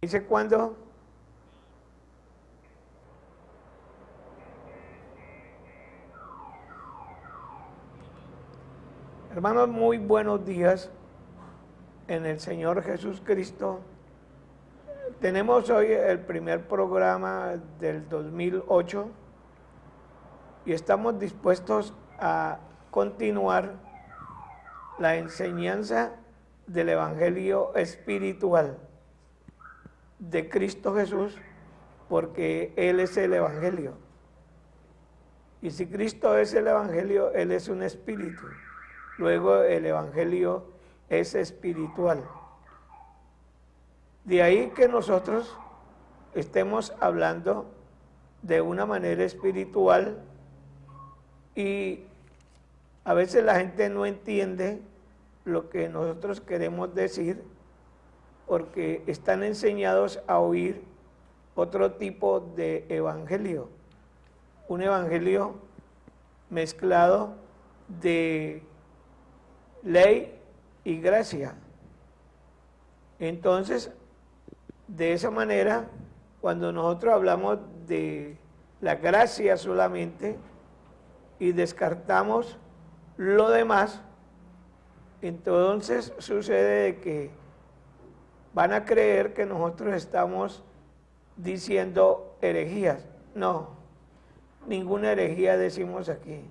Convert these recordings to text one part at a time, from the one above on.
¿Dice cuándo? Hermanos, muy buenos días en el Señor Jesús Cristo. Tenemos hoy el primer programa del 2008 y estamos dispuestos a continuar la enseñanza del Evangelio espiritual de Cristo Jesús, porque Él es el Evangelio. Y si Cristo es el Evangelio, Él es un espíritu. Luego el Evangelio es espiritual. De ahí que nosotros estemos hablando de una manera espiritual y a veces la gente no entiende lo que nosotros queremos decir porque están enseñados a oír otro tipo de evangelio, un evangelio mezclado de ley y gracia. Entonces, de esa manera, cuando nosotros hablamos de la gracia solamente y descartamos lo demás, entonces sucede que van a creer que nosotros estamos diciendo herejías. No, ninguna herejía decimos aquí.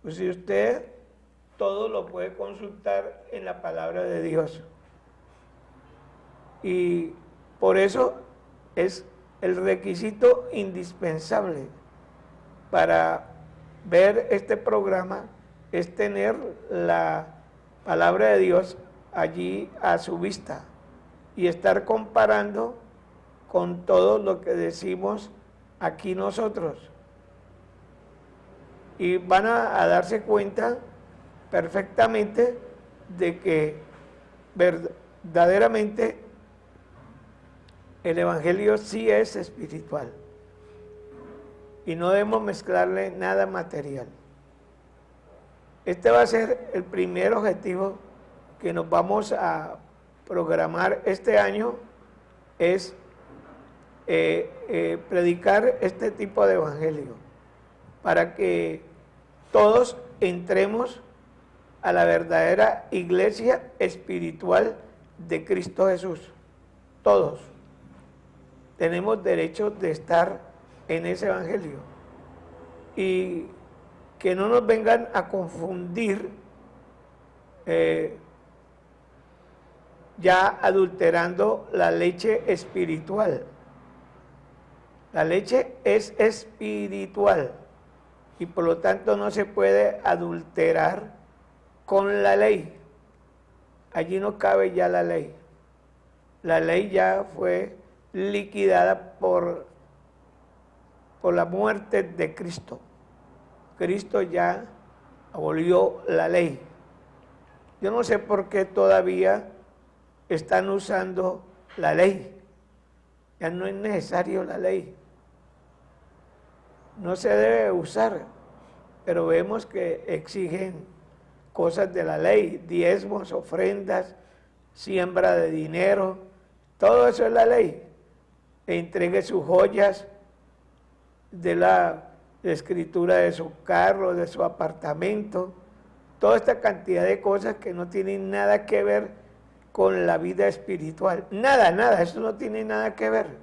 Pues si usted todo lo puede consultar en la palabra de Dios. Y por eso es el requisito indispensable para ver este programa, es tener la palabra de Dios allí a su vista y estar comparando con todo lo que decimos aquí nosotros. Y van a darse cuenta perfectamente de que verdaderamente el Evangelio sí es espiritual y no debemos mezclarle nada material. Este va a ser el primer objetivo que nos vamos a programar este año, es predicar este tipo de evangelio para que todos entremos a la verdadera iglesia espiritual de Cristo Jesús. Todos tenemos derecho de estar en ese evangelio y que no nos vengan a confundir ya adulterando la leche espiritual. La leche es espiritual y por lo tanto no se puede adulterar con la ley. Allí no cabe ya la ley. La ley ya fue liquidada por la muerte de Cristo. Cristo ya abolió la ley. Yo no sé por qué todavía están usando la ley. Ya no es necesario la ley. No se debe usar, pero vemos que exigen cosas de la ley, diezmos, ofrendas, siembra de dinero, todo eso es la ley. E entregue sus joyas de la escritura de su carro, de su apartamento, toda esta cantidad de cosas que no tienen nada que ver con la vida espiritual. Nada, eso no tiene nada que ver.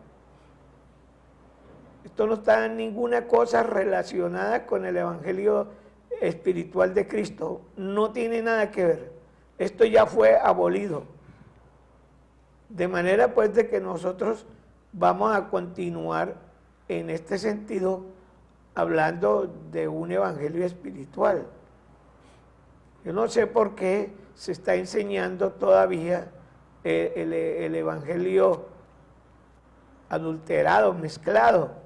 Esto no está en ninguna cosa relacionada con el evangelio espiritual de Cristo. No tiene nada que ver. Esto ya fue abolido. De manera pues de que nosotros vamos a continuar en este sentido hablando de un evangelio espiritual. Yo no sé por qué se está enseñando todavía el evangelio adulterado, mezclado.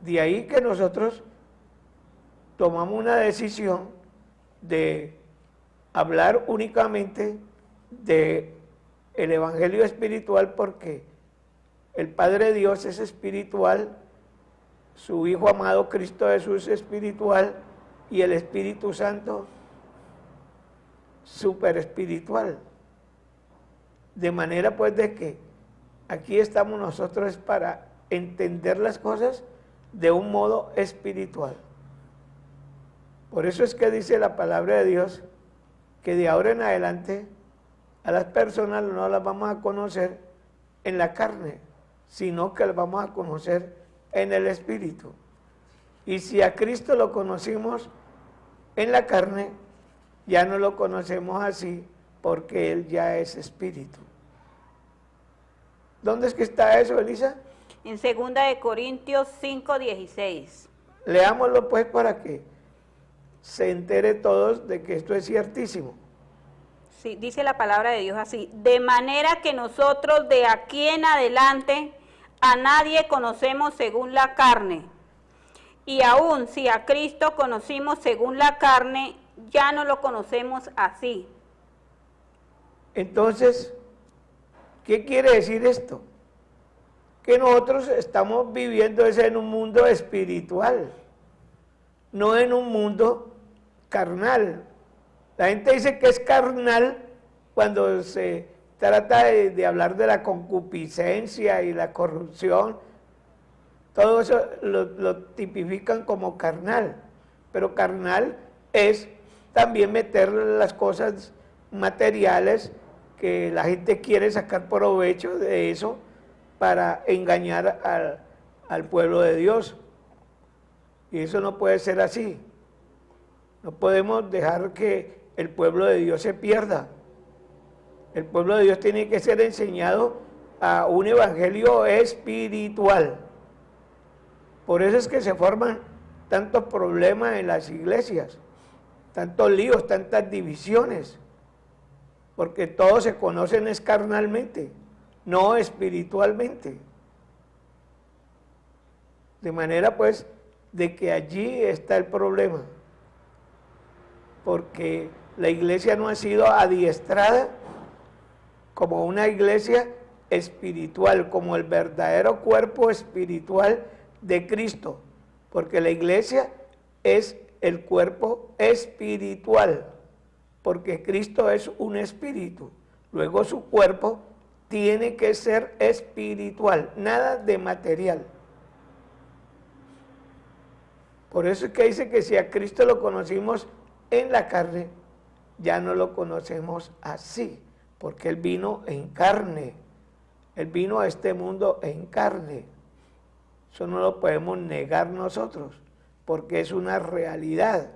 De ahí que nosotros tomamos una decisión de hablar únicamente de el evangelio espiritual, porque el Padre Dios es espiritual, su Hijo amado Cristo Jesús es espiritual y el Espíritu Santo súper espiritual. De manera pues de que aquí estamos nosotros para entender las cosas de un modo espiritual. Por eso es que dice la palabra de Dios que de ahora en adelante a las personas no las vamos a conocer en la carne, sino que las vamos a conocer en el espíritu. Y si a Cristo lo conocimos en la carne, ya no lo conocemos así porque Él ya es espíritu. ¿Dónde es que está eso, Elisa? En 2 de Corintios 5:16. Leámoslo pues para que se entere todos de que esto es ciertísimo. Sí, dice la palabra de Dios así: de manera que nosotros de aquí en adelante a nadie conocemos según la carne. Y aún si a Cristo conocimos según la carne, ya no lo conocemos así. Entonces, ¿qué quiere decir esto? Que nosotros estamos viviendo en un mundo espiritual, no en un mundo carnal. La gente dice que es carnal cuando se trata de hablar de la concupiscencia y la corrupción. Todo eso lo tipifican como carnal, pero carnal es también meter las cosas materiales que la gente quiere sacar provecho de eso para engañar al pueblo de Dios. Y eso no puede ser así. No podemos dejar que el pueblo de Dios se pierda. El pueblo de Dios tiene que ser enseñado a un evangelio espiritual. Por eso es que se forman tantos problemas en las iglesias, tantos líos, tantas divisiones, porque todos se conocen es carnalmente, no espiritualmente. De manera pues de que allí está el problema, porque la iglesia no ha sido adiestrada como una iglesia espiritual, como el verdadero cuerpo espiritual de Cristo, porque la iglesia es el cuerpo espiritual, porque Cristo es un espíritu, luego su cuerpo tiene que ser espiritual, nada de material. Por eso es que dice que si a Cristo lo conocimos en la carne, ya no lo conocemos así, porque Él vino en carne, Él vino a este mundo en carne. Eso no lo podemos negar nosotros, porque es una realidad.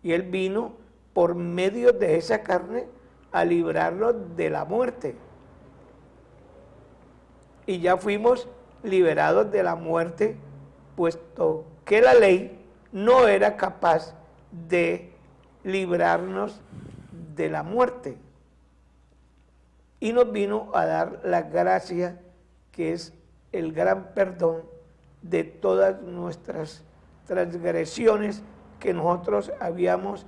Y Él vino por medio de esa carne a librarnos de la muerte. Y ya fuimos liberados de la muerte, puesto que la ley no era capaz de librarnos de la muerte. Y nos vino a dar la gracia, que es el gran perdón de todas nuestras transgresiones que nosotros habíamos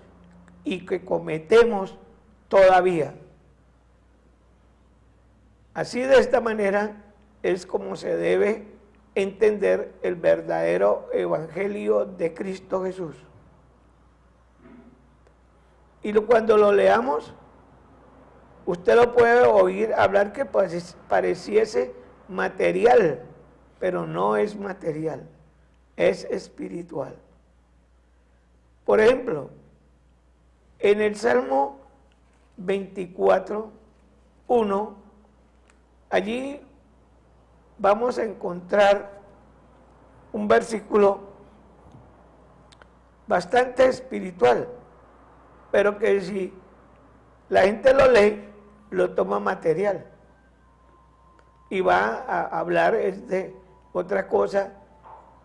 y que cometemos todavía. Así, de esta manera es como se debe entender el verdadero evangelio de Cristo Jesús. Y cuando lo leamos, usted lo puede oír hablar que pareciese material, pero no es material, es espiritual. Por ejemplo, en el Salmo 24, 1, allí vamos a encontrar un versículo bastante espiritual, pero que si la gente lo lee, lo toma material y va a hablar de otra cosa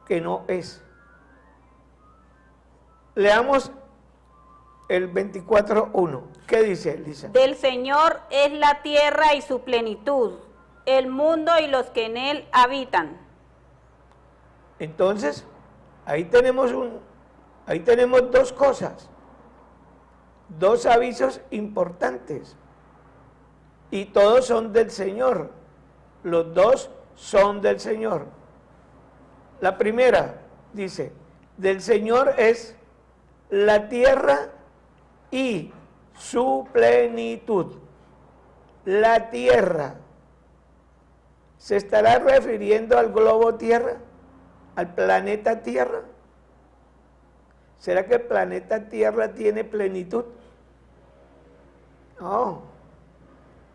que no es. Leamos el 24:1. ¿Qué dice, Elisa? Del Señor es la tierra y su plenitud, el mundo y los que en él habitan. Entonces, ahí tenemos dos cosas, dos avisos importantes, y todos son del Señor. Los dos son del Señor. La primera dice, del Señor es la tierra y su plenitud. la tierra. ¿Se estará refiriendo al globo Tierra? ¿Al planeta Tierra? ¿Será que el planeta Tierra tiene plenitud? No,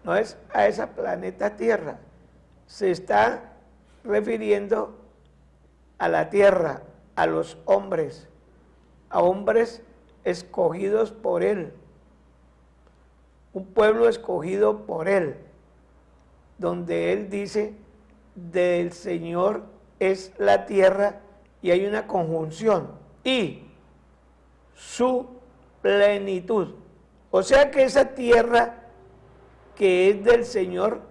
no es a esa planeta Tierra. Se está refiriendo a la Tierra, a los hombres, a hombres escogidos por Él. Un pueblo escogido por Él, donde Él dice, del Señor es la tierra, y hay una conjunción, y su plenitud. O sea que esa tierra que es del Señor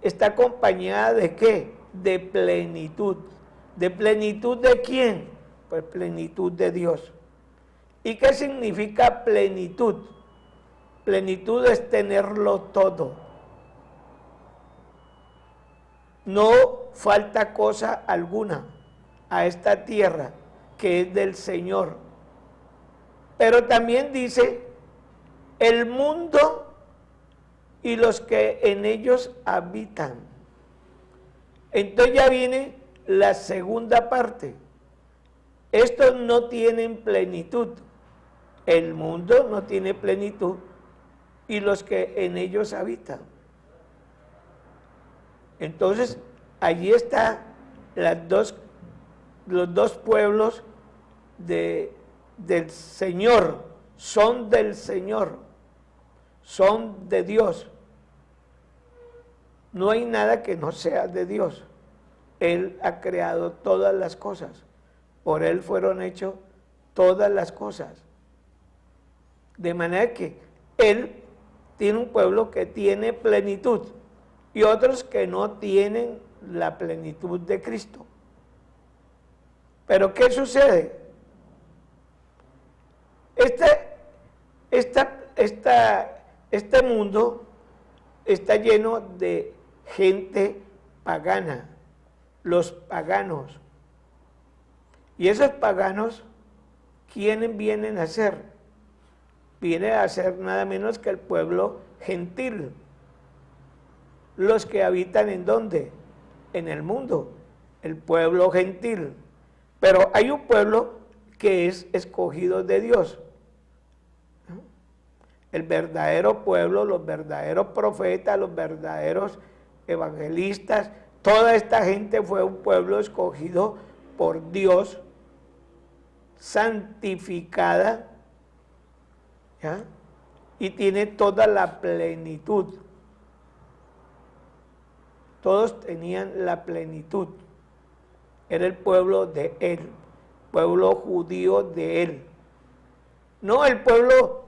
está acompañada ¿de qué? De plenitud. ¿De plenitud de quién? Pues plenitud de Dios. ¿Y qué significa plenitud? Plenitud es tenerlo todo. No falta cosa alguna a esta tierra que es del Señor. Pero también dice, el mundo y los que en ellos habitan. Entonces ya viene la segunda parte. Estos no tienen plenitud. El mundo no tiene plenitud y los que en ellos habitan. Entonces, allí están los dos pueblos del Señor, son del Señor, son de Dios. No hay nada que no sea de Dios. Él ha creado todas las cosas. Por Él fueron hechas todas las cosas. De manera que Él tiene un pueblo que tiene plenitud y otros que no tienen la plenitud de Cristo. Pero ¿qué sucede? Este mundo está lleno de gente pagana, los paganos. Y esos paganos, ¿quiénes vienen a ser? Vienen a ser nada menos que el pueblo gentil. Los que habitan ¿en dónde? En el mundo, el pueblo gentil. Pero hay un pueblo que es escogido de Dios. El verdadero pueblo, los verdaderos profetas, los verdaderos evangelistas, toda esta gente fue un pueblo escogido por Dios, santificada, ¿ya? Y tiene toda la plenitud. Todos tenían la plenitud. Era el pueblo de Él, pueblo judío de Él. No el pueblo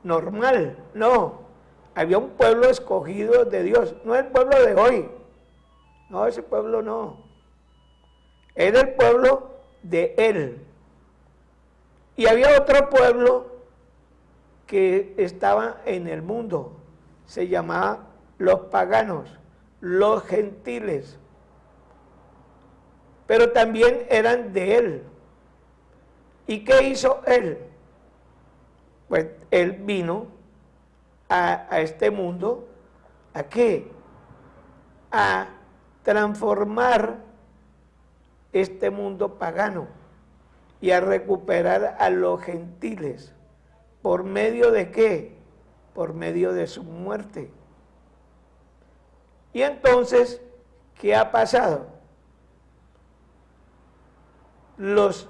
normal, no. Había un pueblo escogido de Dios, no el pueblo de hoy. No, ese pueblo no. Era el pueblo de Él. Y había otro pueblo que estaba en el mundo, se llamaba los paganos, los gentiles, pero también eran de Él. ¿Y qué hizo Él? Pues Él vino a este mundo, ¿a qué? A transformar este mundo pagano y a recuperar a los gentiles. ¿Por medio de qué? Por medio de su muerte. Y entonces, ¿qué ha pasado? Los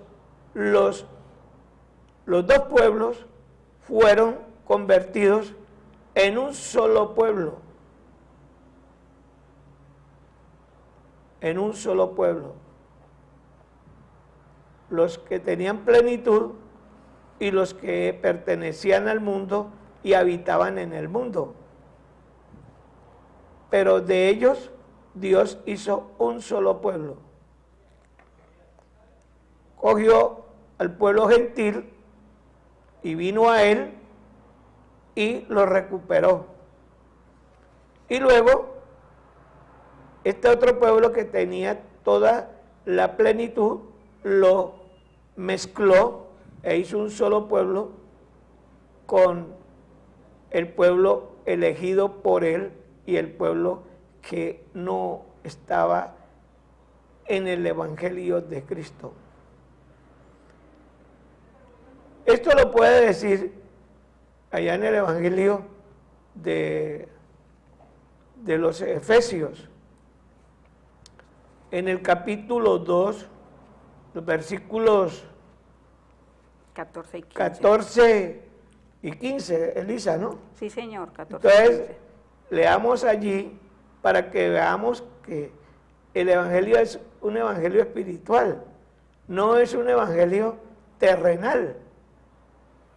dos pueblos fueron convertidos en un solo pueblo. En un solo pueblo. Los que tenían plenitud y los que pertenecían al mundo y habitaban en el mundo. Pero de ellos Dios hizo un solo pueblo. Cogió al pueblo gentil y vino a Él y lo recuperó. Y luego, este otro pueblo que tenía toda la plenitud, lo mezcló e hizo un solo pueblo con el pueblo elegido por él y el pueblo que no estaba en el Evangelio de Cristo. Esto lo puede decir allá en el Evangelio de los Efesios, en el capítulo 2, los versículos 14 y 15, Elisa, ¿no? Sí, señor, 14 Entonces, y 15. leamos allí para que veamos que el Evangelio es un Evangelio espiritual, no es un Evangelio terrenal,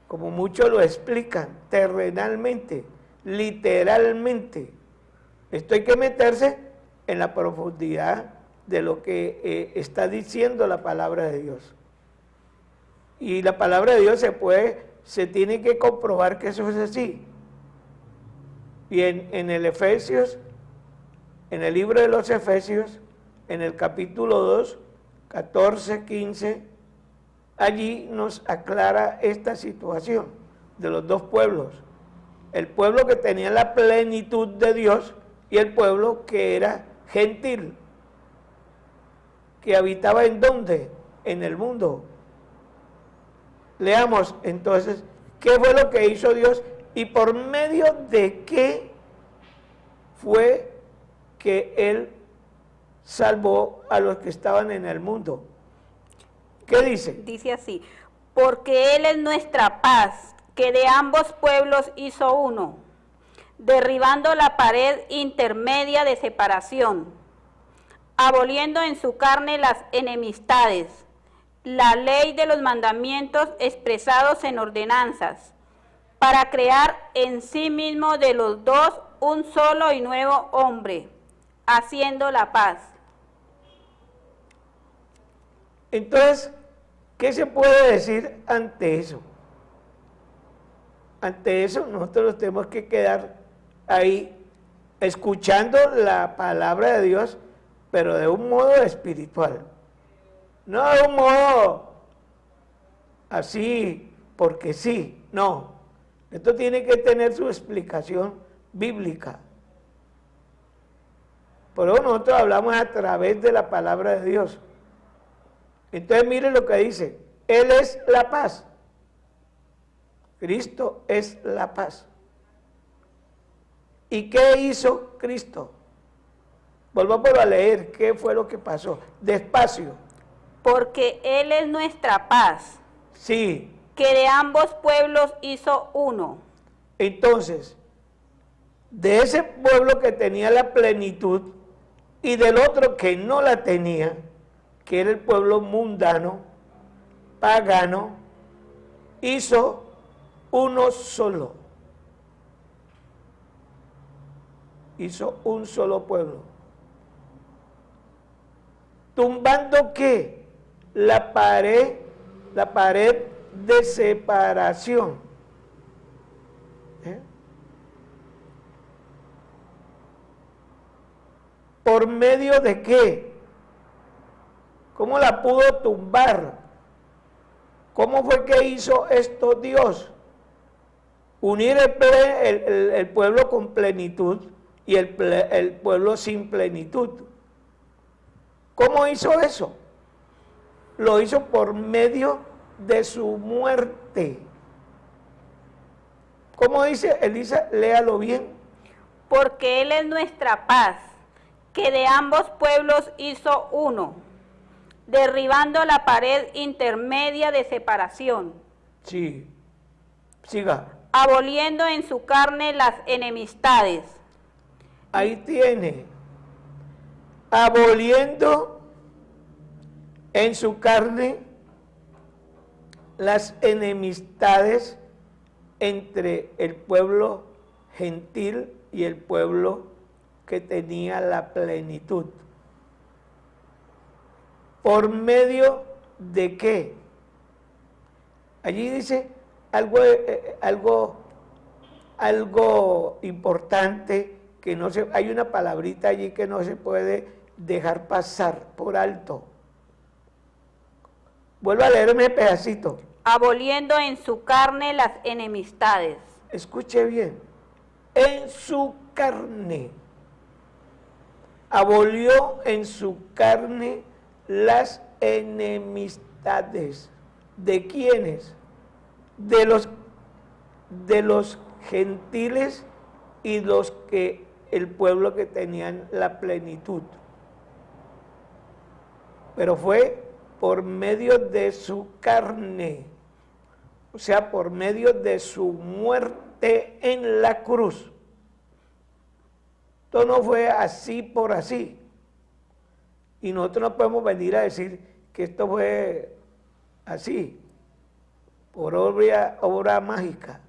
como muchos lo explican, terrenalmente, literalmente. Esto hay que meterse en la profundidad de lo que está diciendo la palabra de Dios. Y la palabra de Dios se tiene que comprobar que eso es así. Y en el Efesios, en el libro de los Efesios, en el capítulo 2, 14, 15, allí nos aclara esta situación de los dos pueblos. El pueblo que tenía la plenitud de Dios y el pueblo que era gentil, que habitaba ¿en dónde? En el mundo. Leamos entonces qué fue lo que hizo Dios y por medio de qué fue que Él salvó a los que estaban en el mundo. ¿Qué dice? Dice así: porque Él es nuestra paz, que de ambos pueblos hizo uno, derribando la pared intermedia de separación, aboliendo en su carne las enemistades, la ley de los mandamientos expresados en ordenanzas, para crear en sí mismo de los dos un solo y nuevo hombre, haciendo la paz. Entonces, ¿qué se puede decir ante eso? Ante eso nosotros tenemos que quedar ahí escuchando la palabra de Dios, pero de un modo espiritual. No de un modo así, porque sí, no. Esto tiene que tener su explicación bíblica. Por eso nosotros hablamos a través de la palabra de Dios. Entonces miren lo que dice: Él es la paz. Cristo es la paz. ¿Y qué hizo Cristo? Volvamos a leer qué fue lo que pasó. Despacio. Porque Él es nuestra paz. Sí. Que de ambos pueblos hizo uno. Entonces, de ese pueblo que tenía la plenitud y del otro que no la tenía, que era el pueblo mundano, pagano, hizo uno solo. Hizo un solo pueblo. ¿Tumbando qué? La pared de separación. ¿Por medio de qué? ¿Cómo la pudo tumbar? ¿Cómo fue que hizo esto Dios? Unir el pueblo con plenitud y el pueblo sin plenitud. ¿Cómo hizo eso? Lo hizo por medio de su muerte. ¿Cómo dice Elisa? Léalo bien. Porque Él es nuestra paz, que de ambos pueblos hizo uno, derribando la pared intermedia de separación. Sí, siga. Aboliendo en su carne las enemistades. Ahí tiene. Aboliendo en su carne las enemistades entre el pueblo gentil y el pueblo que tenía la plenitud. ¿Por medio de qué? Allí dice algo importante, que no se, hay una palabrita allí que no se puede dejar pasar por alto. Vuelvo a leerme el pedacito. aboliendo en su carne las enemistades. Escuche bien, en su carne. Abolió en su carne las enemistades. ¿De quiénes? De los gentiles y el pueblo que tenían la plenitud. Pero fue por medio de su carne, o sea, por medio de su muerte en la cruz. Esto no fue así por así. Y nosotros no podemos venir a decir que esto fue así, por obra mágica.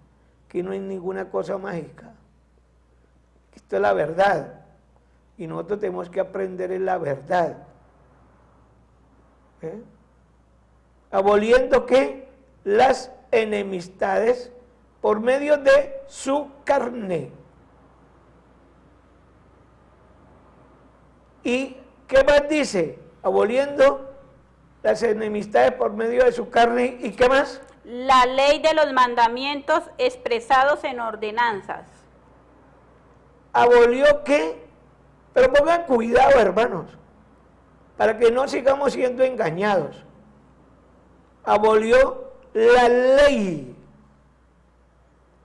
Aquí no hay ninguna cosa mágica. Esto es la verdad. Y nosotros tenemos que aprender en la verdad. Aboliendo ¿qué? Las enemistades por medio de su carne. ¿Y qué más dice? Aboliendo las enemistades por medio de su carne. ¿Y qué más? La ley de los mandamientos expresados en ordenanzas. ¿Abolió qué? Pero pongan cuidado, hermanos, para que no sigamos siendo engañados. Abolió la ley.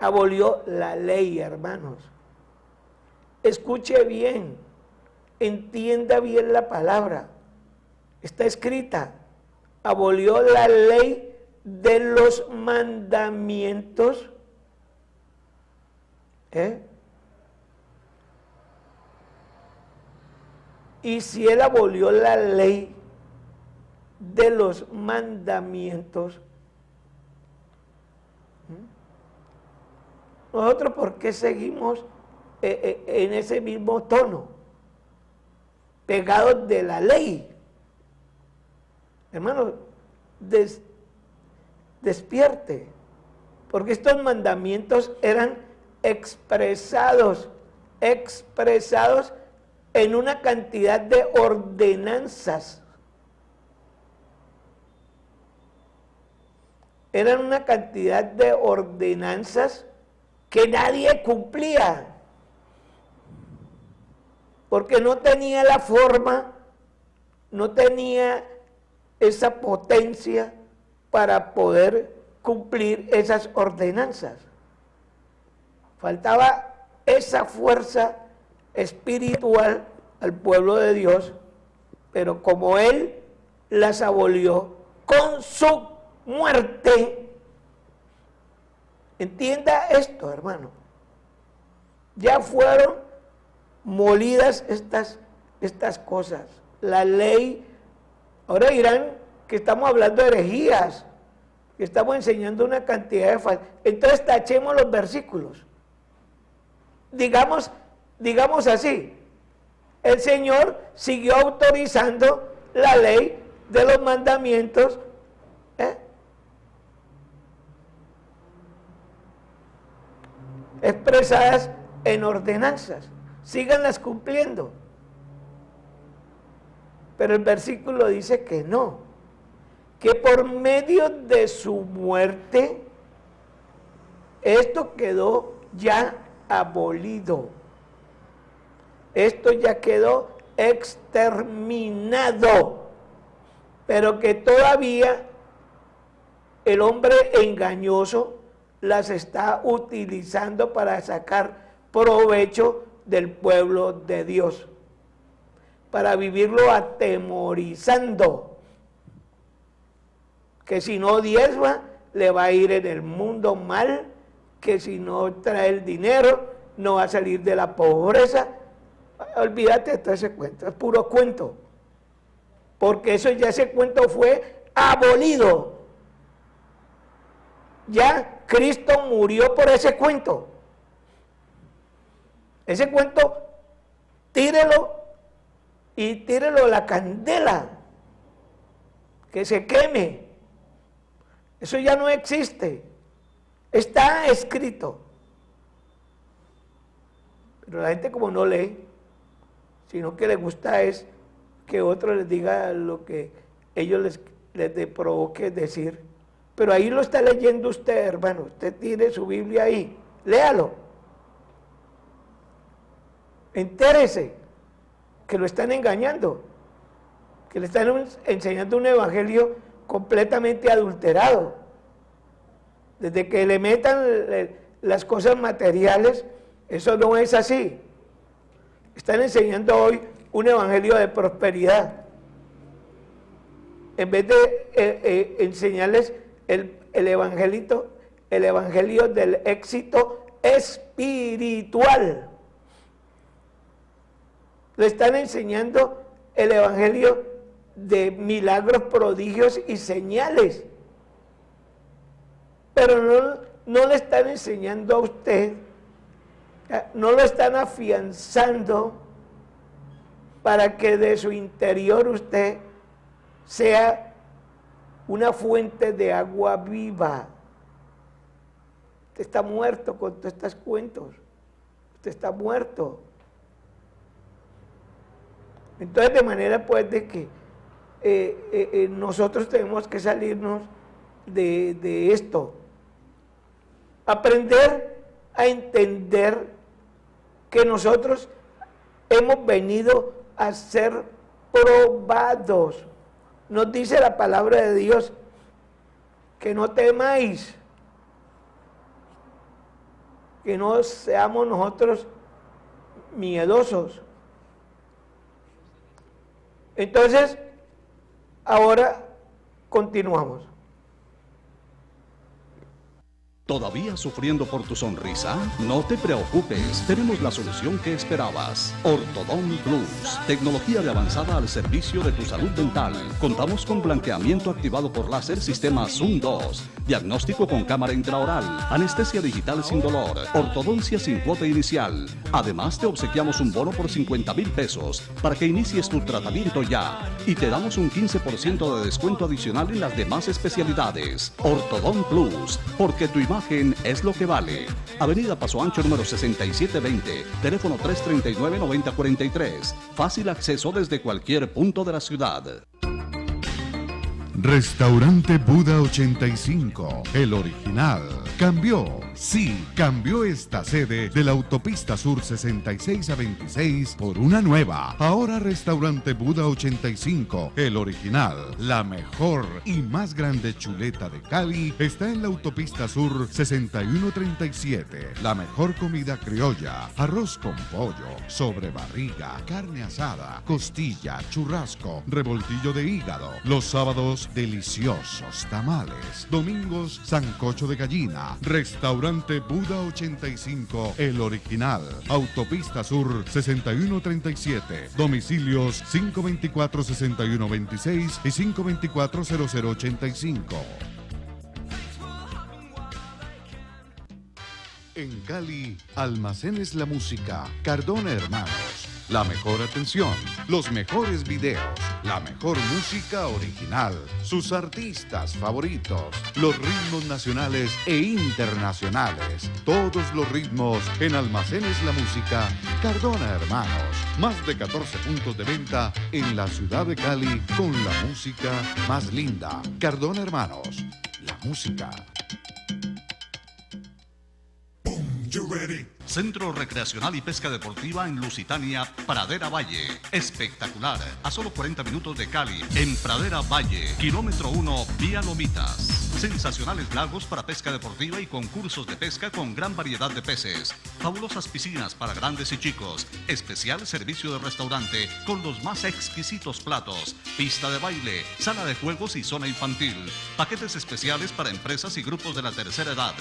Abolió la ley, hermanos. Escuche bien, entienda bien la palabra. Está escrita. Abolió la ley de los mandamientos. Y si él abolió la ley de los mandamientos, nosotros ¿por qué seguimos en ese mismo tono? Pegados de la ley. Hermano, despierte, porque estos mandamientos eran expresados en una cantidad de ordenanzas. Eran una cantidad de ordenanzas que nadie cumplía, porque no tenía la forma, no tenía esa potencia para poder cumplir esas ordenanzas. Faltaba esa fuerza espiritual al pueblo de Dios, pero como Él las abolió con su muerte. Entienda esto, hermano. Ya fueron molidas estas cosas. La ley, ahora dirán que estamos hablando de herejías, que estamos enseñando una cantidad de faltas. Entonces tachemos los versículos. Digamos así, el Señor siguió autorizando la ley de los mandamientos, expresadas en ordenanzas. Síganlas cumpliendo. Pero el versículo dice que no, que por medio de su muerte esto quedó ya abolido. Esto ya quedó exterminado, pero que todavía el hombre engañoso las está utilizando para sacar provecho del pueblo de Dios, para vivirlo atemorizando, que si no diezma le va a ir en el mundo mal, que si no trae el dinero no va a salir de la pobreza. Olvídate de todo ese cuento, es puro cuento, porque ese cuento fue abolido. Ya Cristo murió por ese cuento. Ese cuento, tírelo y tírelo a la candela, que se queme. Eso ya no existe, está escrito. Pero la gente como no lee, sino que le gusta es que otro les diga lo que ellos les provoque decir. Pero ahí lo está leyendo usted, hermano. Usted tiene su Biblia ahí. Léalo. Entérese que lo están engañando, que le están enseñando un evangelio completamente adulterado. Desde que le metan las cosas materiales, eso no es así. Están enseñando hoy un evangelio de prosperidad, en vez de enseñarles el evangelio del éxito espiritual. Le están enseñando el evangelio de milagros, prodigios y señales, pero no le están enseñando a usted, no lo están afianzando para que de su interior usted sea una fuente de agua viva. Usted está muerto con todos estos cuentos. Usted está muerto. Entonces, de manera pues de que nosotros tenemos que salirnos de esto. Aprender a entender que nosotros hemos venido a ser probados. Nos dice la palabra de Dios que no temáis, que no seamos nosotros miedosos. Entonces, ahora continuamos. ¿Todavía sufriendo por tu sonrisa? No te preocupes, tenemos la solución que esperabas. Ortodont Plus, tecnología de avanzada al servicio de tu salud dental. Contamos con blanqueamiento activado por láser sistema Zoom 2, diagnóstico con cámara intraoral, anestesia digital sin dolor, ortodoncia sin cuota inicial. Además te obsequiamos un bono por 50,000 pesos para que inicies tu tratamiento ya y te damos un 15% de descuento adicional en las demás especialidades. Ortodont Plus, porque tu imagen es lo que vale. Avenida Paso Ancho número 6720, teléfono 339-9043. Fácil acceso desde cualquier punto de la ciudad. Restaurante Buda 85, el original. Cambió, sí, cambió esta sede de la autopista sur 66 a 26 por una nueva. Ahora Restaurante Buda 85, el original, la mejor y más grande chuleta de Cali, está en la autopista sur 6137. La mejor comida criolla, arroz con pollo, sobrebarriga, carne asada, costilla, churrasco, revoltillo de hígado. Los sábados, deliciosos tamales. Domingos, sancocho de gallina. Restaurante Buda 85, el original. Autopista Sur 6137. Domicilios 524-6126 y 524-0085. En Cali, Almacenes La Música, Cardona Hermanos. La mejor atención, los mejores videos, la mejor música original, sus artistas favoritos, los ritmos nacionales e internacionales. Todos los ritmos en Almacenes La Música, Cardona Hermanos. Más de 14 puntos de venta en la ciudad de Cali con la música más linda. Cardona Hermanos, la música. Centro Recreacional y Pesca Deportiva en Lusitania, Pradera Valle. Espectacular, a solo 40 minutos de Cali, en Pradera Valle, kilómetro 1, vía Lomitas. Sensacionales lagos para pesca deportiva y concursos de pesca con gran variedad de peces. Fabulosas piscinas para grandes y chicos. Especial servicio de restaurante con los más exquisitos platos. Pista de baile, sala de juegos y zona infantil. Paquetes especiales para empresas y grupos de la tercera edad.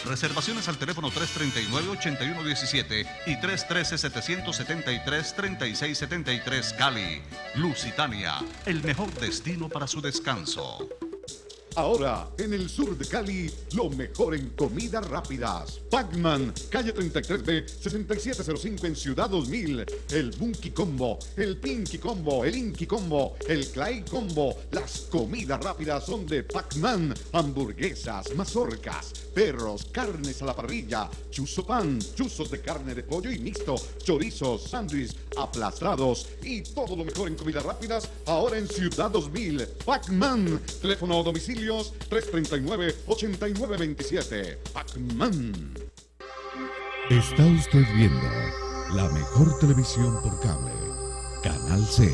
Reservaciones al teléfono 339-8117 y 313-773-3673 Cali. Lusitania, el mejor destino para su descanso. Ahora, en el sur de Cali, lo mejor en comidas rápidas. Pac-Man, calle 33B, 6705 en Ciudad 2000. El Bunky Combo, el Pinky Combo, el Inky Combo, el Clay Combo. Las comidas rápidas son de Pac-Man. Hamburguesas, mazorcas, perros, carnes a la parrilla, chuzo pan, chuzos de carne de pollo y mixto, chorizos, sándwich, aplastados y todo lo mejor en comidas rápidas. Ahora en Ciudad 2000. Pac-Man, teléfono o domicilio Domicilios 339-8927. Pacman. Está usted viendo la mejor televisión por cable. Canal C.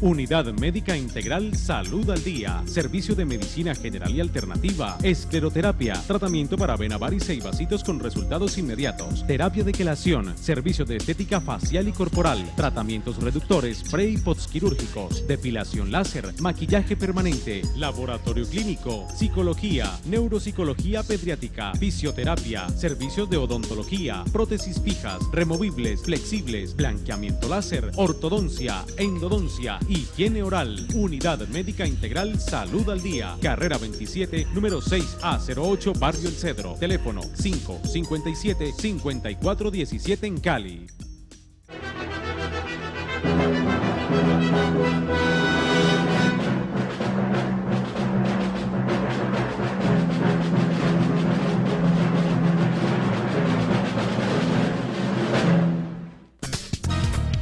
Unidad Médica Integral Salud al Día. Servicio de medicina general y alternativa. Escleroterapia. Tratamiento para vena, varice y vasitos con resultados inmediatos. Terapia de quelación. Servicio de estética facial y corporal. Tratamientos reductores, pre y postquirúrgicos. Depilación láser. Maquillaje permanente. Laboratorio clínico. Psicología. Neuropsicología pediátrica. Fisioterapia. Servicios de odontología. Prótesis fijas, removibles, flexibles. Blanqueamiento láser. Ortodoncia. Endodoncia. Higiene oral. Unidad Médica Integral Salud al Día. Carrera 27, número 6A08, Barrio El Cedro. Teléfono 557-5417 en Cali.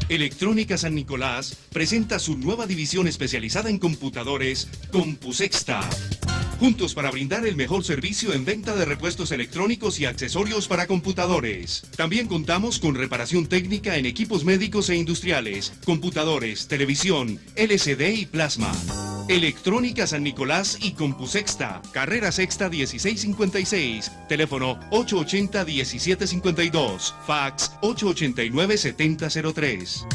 Electrónica San Nicolás presenta su nueva división especializada en computadores, CompuSexta. Juntos para brindar el mejor servicio en venta de repuestos electrónicos y accesorios para computadores. También contamos con reparación técnica en equipos médicos e industriales, computadores, televisión, LCD y plasma. Electrónica San Nicolás y CompuSexta, Carrera Sexta 1656, teléfono 880-1752, fax 889-7003.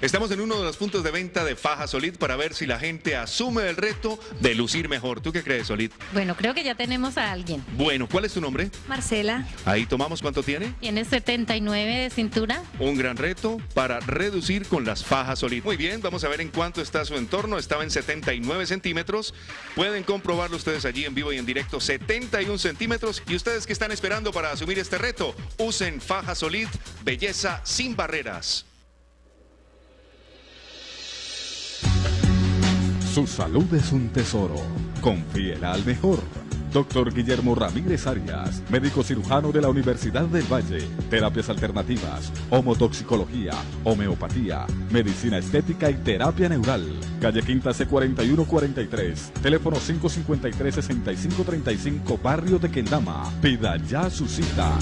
Estamos en uno de los puntos de venta de Faja Solid para ver si la gente asume el reto de lucir mejor. ¿Tú qué crees, Solid? Bueno, creo que ya tenemos a alguien. Bueno, ¿cuál es tu nombre? Marcela. Ahí tomamos, ¿cuánto tiene? Tiene 79 de cintura. Un gran reto para reducir con las Fajas Solid. Muy bien, vamos a ver en cuánto está su entorno. Estaba en 79 centímetros. Pueden comprobarlo ustedes allí en vivo y en directo. 71 centímetros. ¿Y ustedes qué están esperando para asumir este reto? Usen Faja Solid, belleza sin barreras. Su salud es un tesoro. Confíela al mejor. Doctor Guillermo Ramírez Arias, médico cirujano de la Universidad del Valle. Terapias alternativas, homotoxicología, homeopatía, medicina estética y terapia neural. Calle Quinta C4143. Teléfono 553-6535, Barrio de Kendama. Pida ya su cita.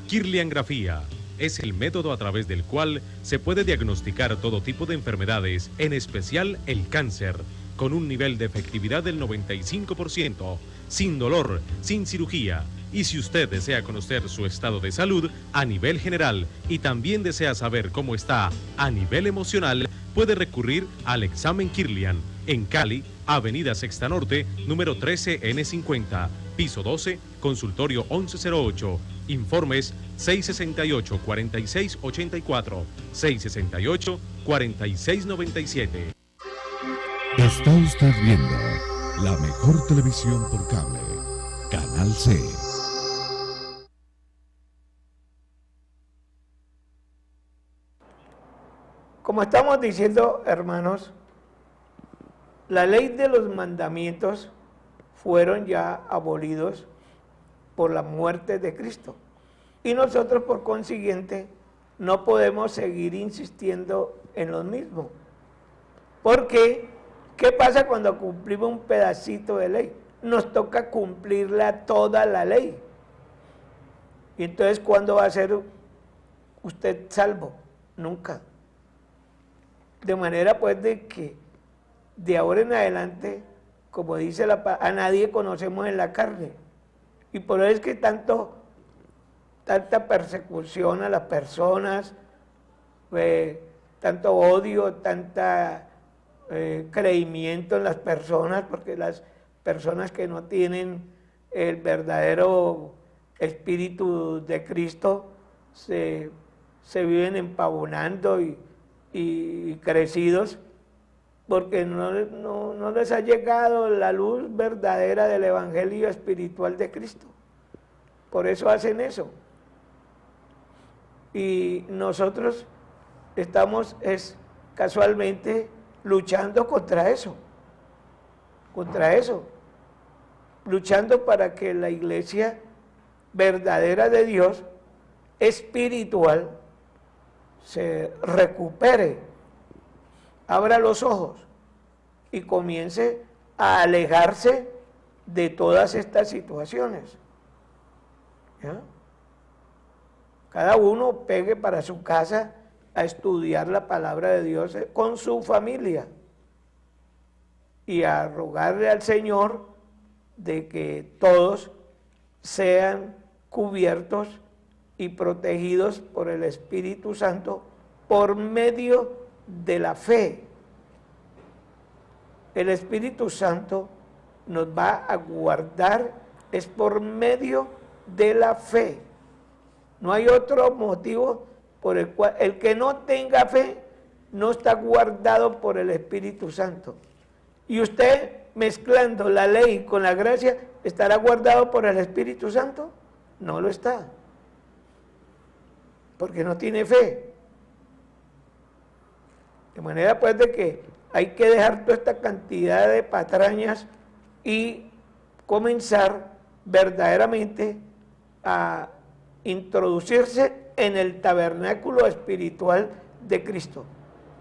Kirliangrafía es el método a través del cual se puede diagnosticar todo tipo de enfermedades, en especial el cáncer, con un nivel de efectividad del 95%, sin dolor, sin cirugía. Y si usted desea conocer su estado de salud a nivel general y también desea saber cómo está a nivel emocional, puede recurrir al examen Kirlian en Cali, Avenida Sexta Norte, número 13N50, piso 12, consultorio 1108. Informes 668-4684, 668-4697. Está usted viendo la mejor televisión por cable. Canal C. Como estamos diciendo, hermanos, la ley de los mandamientos fueron ya abolidos por la muerte de Cristo. Y nosotros, por consiguiente, no podemos seguir insistiendo en lo mismo. Porque, ¿qué pasa cuando cumplimos un pedacito de ley? Nos toca cumplirla toda la ley. Y entonces, ¿cuándo va a ser usted salvo? Nunca. De manera, pues, de que de ahora en adelante, como dice a nadie conocemos en la carne. Y por eso es que tanta persecución a las personas, tanto odio, tanta creimiento en las personas, porque las personas que no tienen el verdadero espíritu de Cristo se viven empavonando y crecidos, porque no les ha llegado la luz verdadera del evangelio espiritual de Cristo. Por eso hacen eso. Y nosotros estamos casualmente luchando contra eso, luchando para que la iglesia verdadera de Dios, espiritual, se recupere, abra los ojos y comience a alejarse de todas estas situaciones. ¿Ya? Cada uno pegue para su casa a estudiar la palabra de Dios con su familia y a rogarle al Señor de que todos sean cubiertos y protegidos por el Espíritu Santo por medio de la fe. El Espíritu Santo nos va a guardar es por medio de la fe. No hay otro motivo por el cual el que no tenga fe no está guardado por el Espíritu Santo. Y usted, mezclando la ley con la gracia, ¿estará guardado por el Espíritu Santo? No lo está, porque no tiene fe. De manera pues de que hay que dejar toda esta cantidad de patrañas y comenzar verdaderamente a introducirse en el tabernáculo espiritual de Cristo.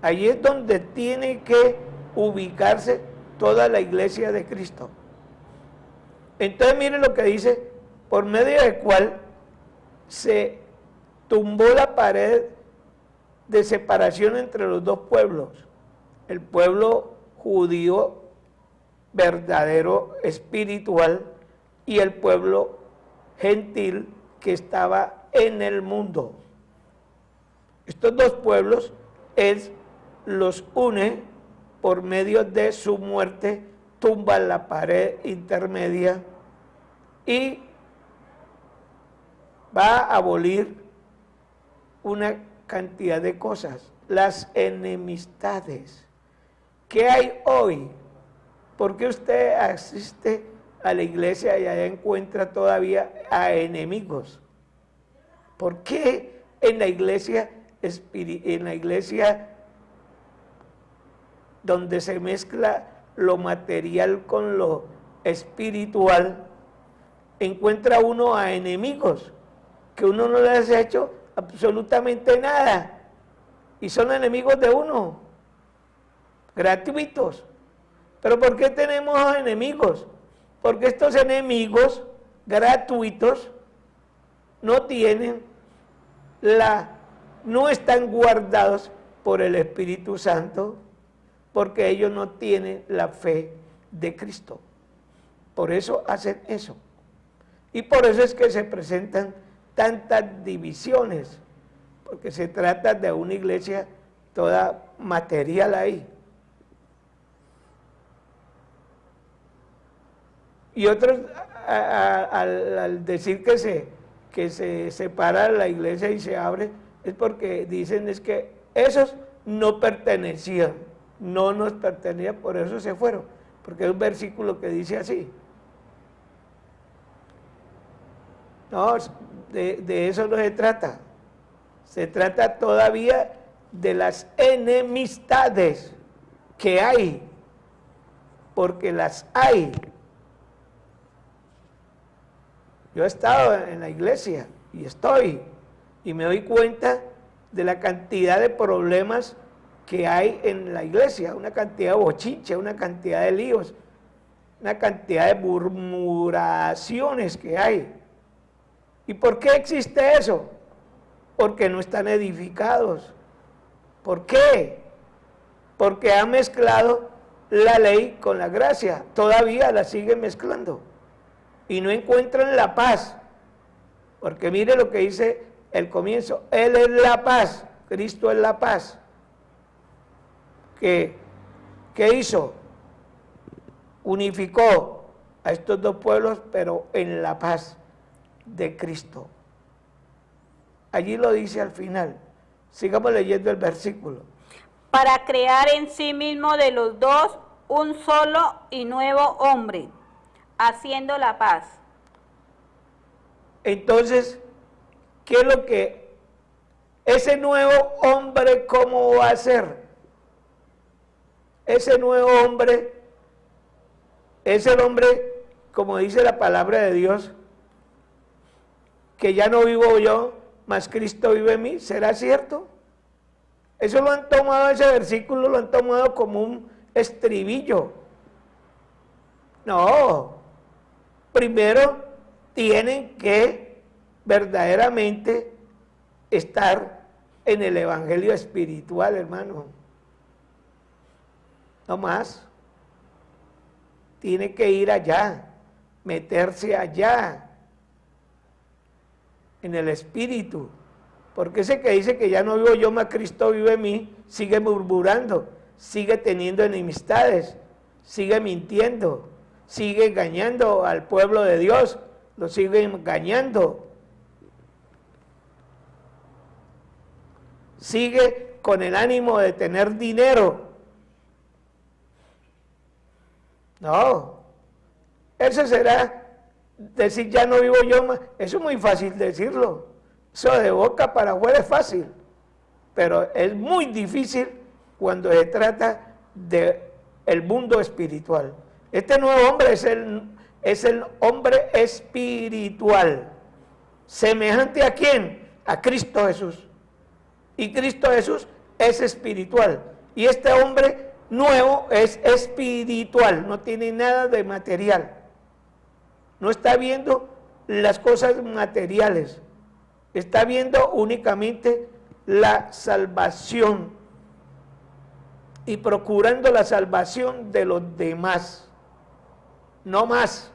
Allí es donde tiene que ubicarse toda la iglesia de Cristo. Entonces mire lo que dice, por medio del cual se tumbó la pared de separación entre los dos pueblos, el pueblo judío verdadero, espiritual, y el pueblo gentil que estaba en el mundo. Estos dos pueblos Él los une por medio de su muerte, tumba la pared intermedia y va a abolir una cantidad de cosas, las enemistades. ¿Qué hay hoy? ¿Por qué usted asiste a la iglesia y allá encuentra todavía a enemigos? ¿Por qué en la iglesia donde se mezcla lo material con lo espiritual, encuentra uno a enemigos que uno no les ha hecho absolutamente nada y son enemigos de uno, gratuitos? ¿Pero por qué tenemos enemigos? Porque estos enemigos gratuitos no están guardados por el Espíritu Santo, porque ellos no tienen la fe de Cristo. Por eso hacen eso. Y por eso es que se presentan tantas divisiones, porque se trata de una iglesia toda material ahí. Y otros, al decir que se separa la iglesia y se abre, es porque dicen es que esos no pertenecían, no nos pertenecían, por eso se fueron, porque hay un versículo que dice así. No, de eso no se trata todavía de las enemistades que hay, porque las hay. Yo he estado en la iglesia y me doy cuenta de la cantidad de problemas que hay en la iglesia, una cantidad de bochinche, una cantidad de líos, una cantidad de murmuraciones que hay. ¿Y por qué existe eso? Porque no están edificados. ¿Por qué? Porque han mezclado la ley con la gracia, todavía la siguen mezclando y no encuentran la paz, porque mire lo que dice el comienzo, Él es la paz, Cristo es la paz. ¿Qué hizo? Unificó a estos dos pueblos, pero en la paz de Cristo. Allí lo dice al final. Sigamos leyendo el versículo. Para crear en sí mismo de los dos un solo y nuevo hombre, haciendo la paz. Entonces, ¿qué es lo que ese nuevo hombre cómo va a ser? Ese nuevo hombre es el hombre, como dice la palabra de Dios, que ya no vivo yo, mas Cristo vive en mí, ¿será cierto? Eso lo han tomado, ese versículo lo han tomado como un estribillo. No, primero tienen que verdaderamente estar en el evangelio espiritual, hermano. No más. Tiene que ir allá, meterse allá, en el espíritu. Porque ese que dice que ya no vivo yo, mas Cristo vive en mí, sigue murmurando, sigue teniendo enemistades, sigue mintiendo, sigue engañando al pueblo de Dios, lo sigue engañando. Sigue con el ánimo de tener dinero. No, eso será decir ya no vivo yo más. Eso es muy fácil decirlo. Eso de boca para afuera es fácil, pero es muy difícil cuando se trata del mundo espiritual. Este nuevo hombre es el hombre espiritual. ¿Semejante a quién? A Cristo Jesús. Y Cristo Jesús es espiritual. Y este hombre nuevo es espiritual, no tiene nada de material. No está viendo las cosas materiales, está viendo únicamente la salvación y procurando la salvación de los demás, no más,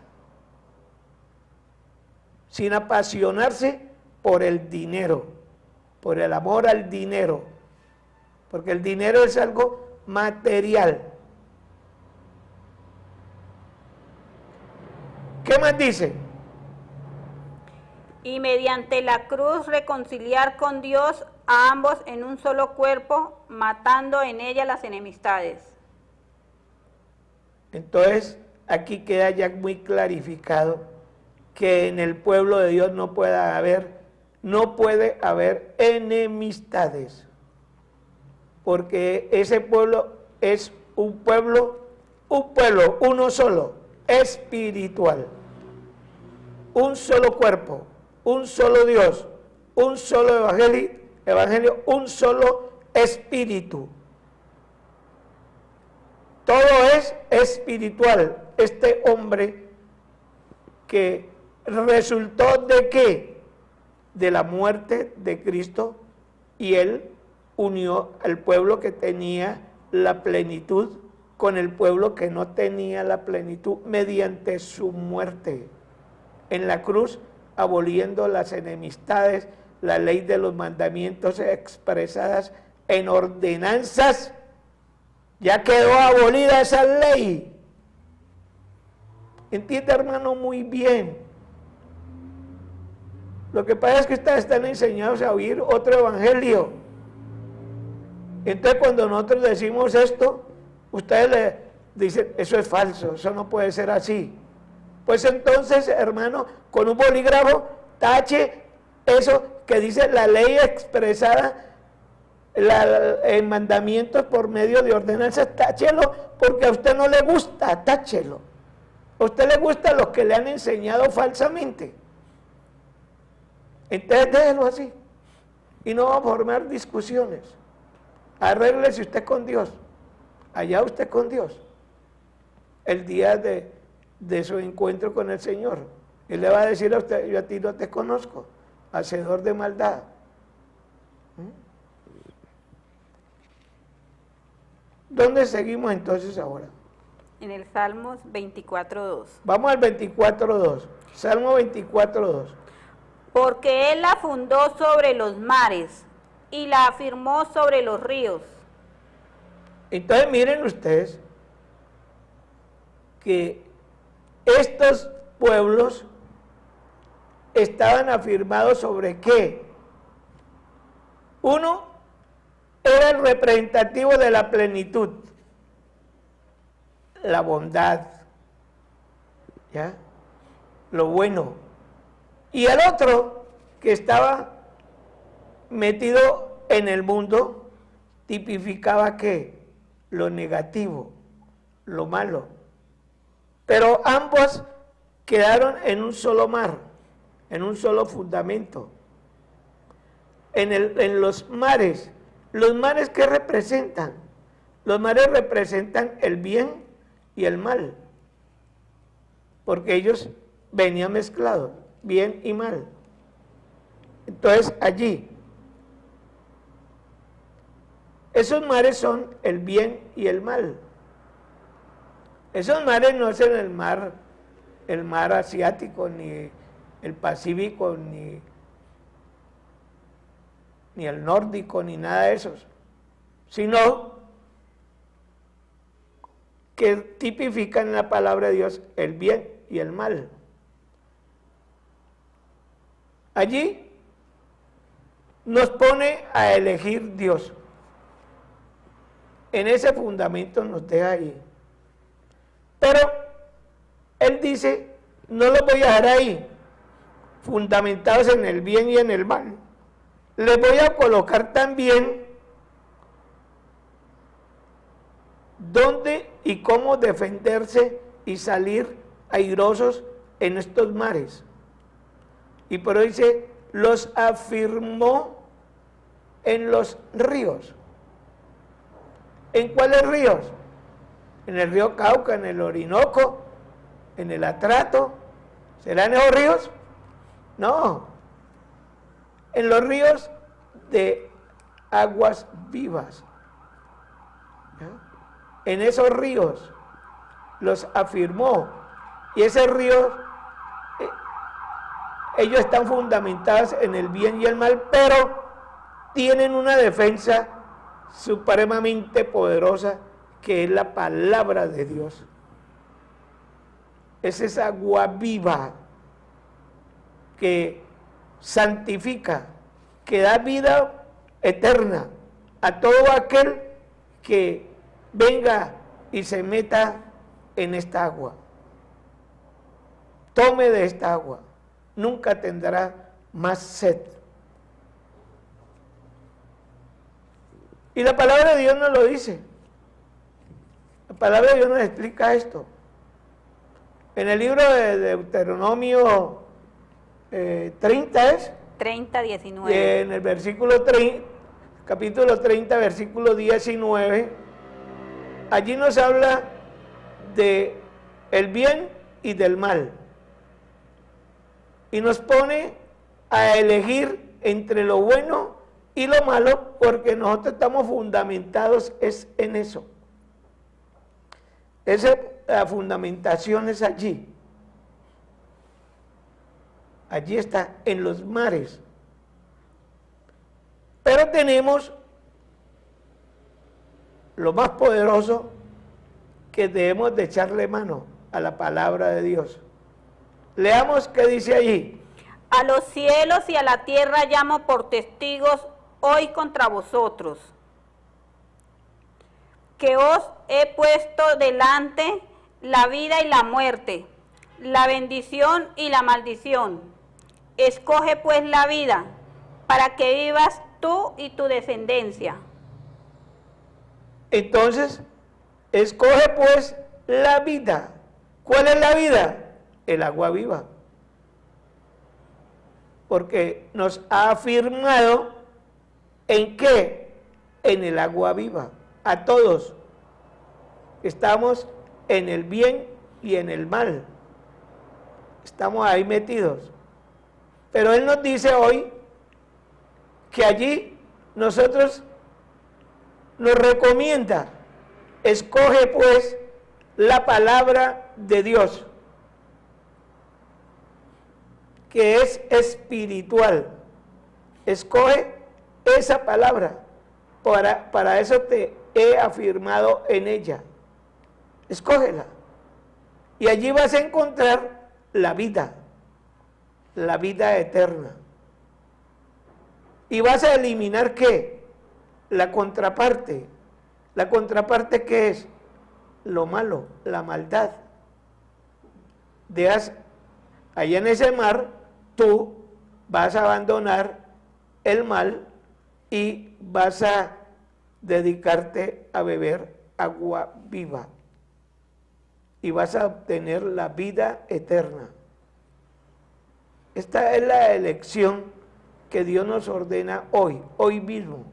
sin apasionarse por el dinero, por el amor al dinero, porque el dinero es algo material. ¿Qué más dice? Y mediante la cruz reconciliar con Dios a ambos en un solo cuerpo, matando en ella las enemistades. Entonces, aquí queda ya muy clarificado que en el pueblo de Dios no puede haber enemistades. Porque ese pueblo es un pueblo, uno solo, espiritual. Un solo cuerpo, un solo Dios, un solo evangelio, un solo espíritu. Todo es espiritual. Este hombre que resultó de ¿qué? De la muerte de Cristo, y él unió al pueblo que tenía la plenitud con el pueblo que no tenía la plenitud mediante su muerte en la cruz, aboliendo las enemistades, la ley de los mandamientos expresadas en ordenanzas. Ya quedó abolida esa ley. Entiende, hermano, muy bien. Lo que pasa es que ustedes están enseñados a oír otro evangelio. Entonces, cuando nosotros decimos esto, ustedes le dicen, eso es falso, eso no puede ser así. Pues entonces, hermano, con un bolígrafo, tache eso que dice la ley expresada en mandamientos por medio de ordenanzas, táchelo, porque a usted no le gusta, táchelo. A usted le gusta lo que le han enseñado falsamente. Entonces, déjelo así. Y no va a formar discusiones. Arréglese usted con Dios, allá usted con Dios, el día de su encuentro con el Señor. Él le va a decir a usted, yo a ti no te conozco, hacedor de maldad. ¿Dónde seguimos entonces ahora? En el Salmos 24:2. Vamos al 24:2, Salmo 24:2. Porque Él la fundó sobre los mares y la afirmó sobre los ríos. Entonces miren ustedes que estos pueblos estaban afirmados sobre ¿qué? Uno era el representativo de la plenitud, la bondad, ¿ya? Lo bueno. Y el otro que estaba metido en el mundo tipificaba ¿qué? Lo negativo, lo malo. Pero ambos quedaron en un solo mar, en un solo fundamento. En los mares ¿qué representan? Los mares representan el bien y el mal, porque ellos venían mezclados, bien y mal. Entonces allí, esos mares son el bien y el mal. Esos mares no son el mar asiático, ni el Pacífico, ni el nórdico, ni nada de esos, sino que tipifican en la palabra de Dios el bien y el mal. Allí nos pone a elegir Dios. En ese fundamento nos deja ahí. Pero Él dice, no los voy a dejar ahí, fundamentados en el bien y en el mal. Les voy a colocar también dónde y cómo defenderse y salir airosos en estos mares. Y por eso dice, los afirmó en los ríos. ¿En cuáles ríos? En el río Cauca, en el Orinoco, en el Atrato. ¿Serán esos ríos? No. En los ríos de aguas vivas. ¿Ya? En esos ríos los afirmó. Y esos ríos, ellos están fundamentados en el bien y el mal, pero tienen una defensa supremamente poderosa, que es la palabra de Dios. Es esa agua viva que santifica, que da vida eterna a todo aquel que venga y se meta en esta agua. Tome de esta agua, nunca tendrá más sed. Y la palabra de Dios nos lo dice. La palabra de Dios nos explica esto. En el libro de Deuteronomio 30 es. 30, 19. En el versículo 30, capítulo 30, versículo 19, allí nos habla de el bien y del mal. Y nos pone a elegir entre lo bueno y lo malo, porque nosotros estamos fundamentados es en eso. La fundamentación es allí. Allí está, en los mares. Pero tenemos lo más poderoso, que debemos de echarle mano a la palabra de Dios. Leamos qué dice allí. A los cielos y a la tierra llamo por testigos hoy contra vosotros, que os he puesto delante la vida y la muerte, la bendición y la maldición. Escoge pues la vida, para que vivas tú y tu descendencia. Entonces, escoge pues la vida. ¿Cuál es la vida? El agua viva. Porque nos ha afirmado ¿en qué? En el agua viva. A todos. Estamos en el bien y en el mal. Estamos ahí metidos. Pero Él nos dice hoy que allí nosotros nos recomienda, escoge pues la palabra de Dios, que es espiritual. Escoge esa palabra, para eso te he afirmado en ella. Escógela. Y allí vas a encontrar la vida eterna. Y vas a eliminar ¿qué? La contraparte. ¿La contraparte qué es? Lo malo, la maldad. Allá en ese mar, tú vas a abandonar el mal y vas a dedicarte a beber agua viva. Y vas a obtener la vida eterna. Esta es la elección que Dios nos ordena hoy mismo,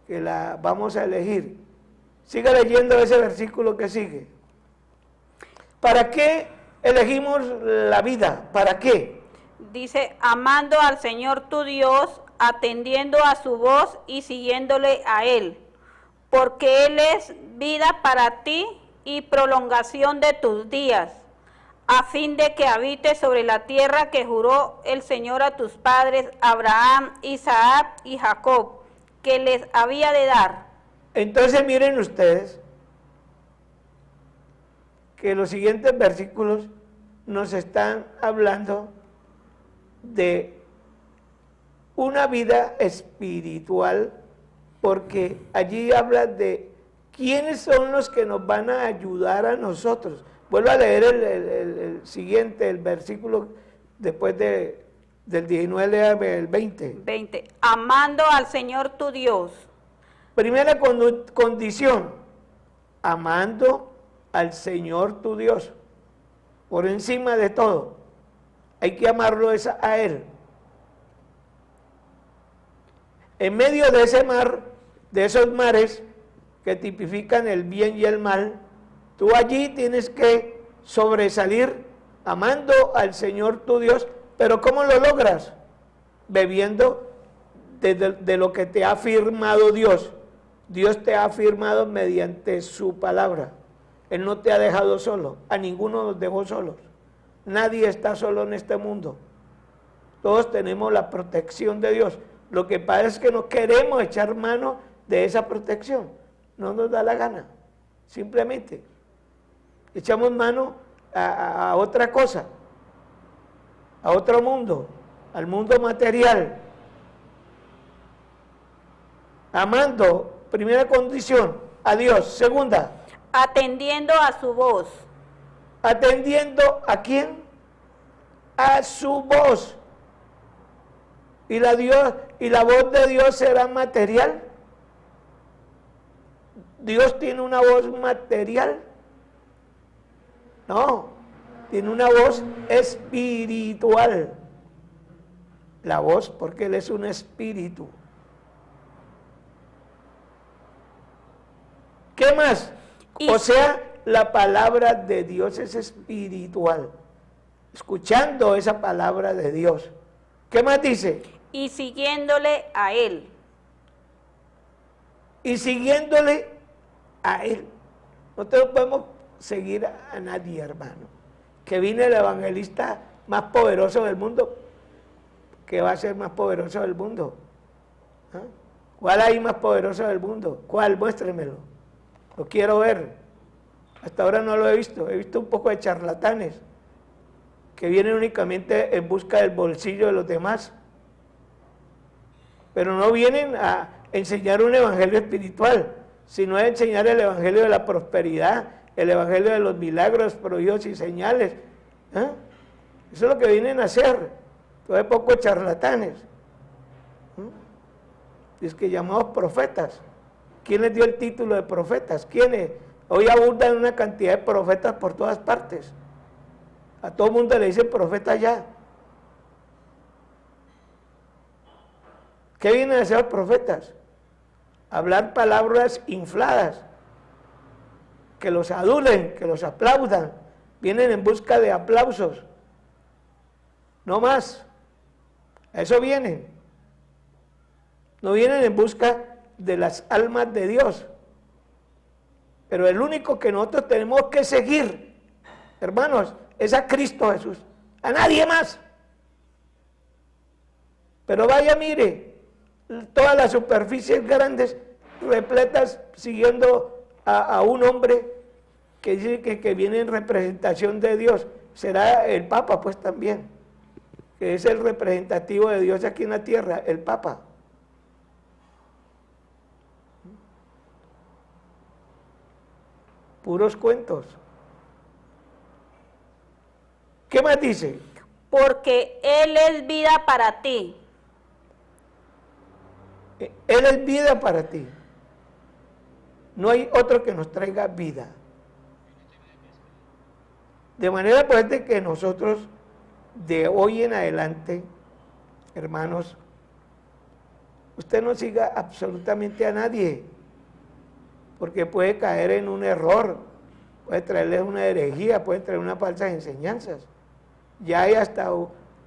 que la vamos a elegir. Siga leyendo ese versículo que sigue. ¿Para qué elegimos la vida? ¿Para qué? Dice, amando al Señor tu Dios, atendiendo a su voz y siguiéndole a Él, porque Él es vida para ti y prolongación de tus días, a fin de que habites sobre la tierra que juró el Señor a tus padres, Abraham, Isaac y Jacob, que les había de dar. Entonces miren ustedes que los siguientes versículos nos están hablando de una vida espiritual, porque allí habla de quiénes son los que nos van a ayudar a nosotros. Vuelvo a leer el siguiente, el versículo después del 19 al 20. 20. Amando al Señor tu Dios. Primera condición, amando al Señor tu Dios, por encima de todo. Hay que amarlo a Él. En medio de ese mar, de esos mares que tipifican el bien y el mal, tú allí tienes que sobresalir amando al Señor tu Dios. Pero ¿cómo lo logras? Bebiendo de lo que te ha afirmado Dios. Dios te ha afirmado mediante su palabra. Él no te ha dejado solo, a ninguno nos dejó solos. Nadie está solo en este mundo. Todos tenemos la protección de Dios. Lo que pasa es que no queremos echar mano de esa protección. No nos da la gana. Simplemente echamos mano a otra cosa, a otro mundo, al mundo material. Amando, primera condición, a Dios. Segunda, atendiendo a su voz. ¿Atendiendo a quién? A su voz. ¿Y la voz de Dios será material? ¿Dios tiene una voz material? No, tiene una voz espiritual. La voz, porque Él es un espíritu. ¿Qué más? O sea, la palabra de Dios es espiritual. Escuchando esa palabra de Dios. ¿Qué más dice? Y siguiéndole a Él. Y siguiéndole a Él. Nosotros podemos seguir a nadie, hermano. Que viene el evangelista más poderoso del mundo, que va a ser más poderoso del mundo. ¿Ah? ¿Cuál hay más poderoso del mundo? ¿Cuál? Muéstremelo. Lo quiero ver. Hasta ahora no lo he visto un poco de charlatanes que vienen únicamente en busca del bolsillo de los demás, pero no vienen a enseñar un evangelio espiritual, sino a enseñar el evangelio de la prosperidad, el evangelio de los milagros, prodigios y señales. ¿Eh? Eso es lo que vienen a hacer, todo es poco charlatanes. Es que llamados profetas. ¿Quién les dio el título de profetas? ¿Quiénes? Hoy abundan una cantidad de profetas por todas partes. A todo el mundo le dicen profeta ya. ¿Qué vienen a hacer los profetas? Hablar palabras infladas, que los adulen, que los aplaudan. Vienen en busca de aplausos. No más. A eso vienen. No vienen en busca de las almas de Dios. Pero el único que nosotros tenemos que seguir, hermanos, es a Cristo Jesús, a nadie más. Pero vaya, mire, todas las superficies grandes, repletas, siguiendo a un hombre que dice que viene en representación de Dios. Será el Papa, pues también, que es el representativo de Dios aquí en la tierra, el Papa. Puros cuentos. ¿Qué más dice? Porque Él es vida para ti. Él es vida para ti. No hay otro que nos traiga vida. De manera pues de que nosotros de hoy en adelante, hermanos, usted no siga absolutamente a nadie, porque puede caer en un error, puede traerles una herejía, puede traer unas falsas enseñanzas. Ya hay hasta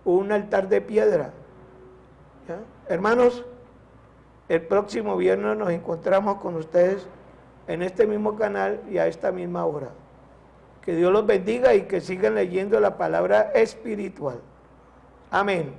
un altar de piedra. ¿Ya? Hermanos, el próximo viernes nos encontramos con ustedes en este mismo canal y a esta misma hora. Que Dios los bendiga y que sigan leyendo la palabra espiritual. Amén.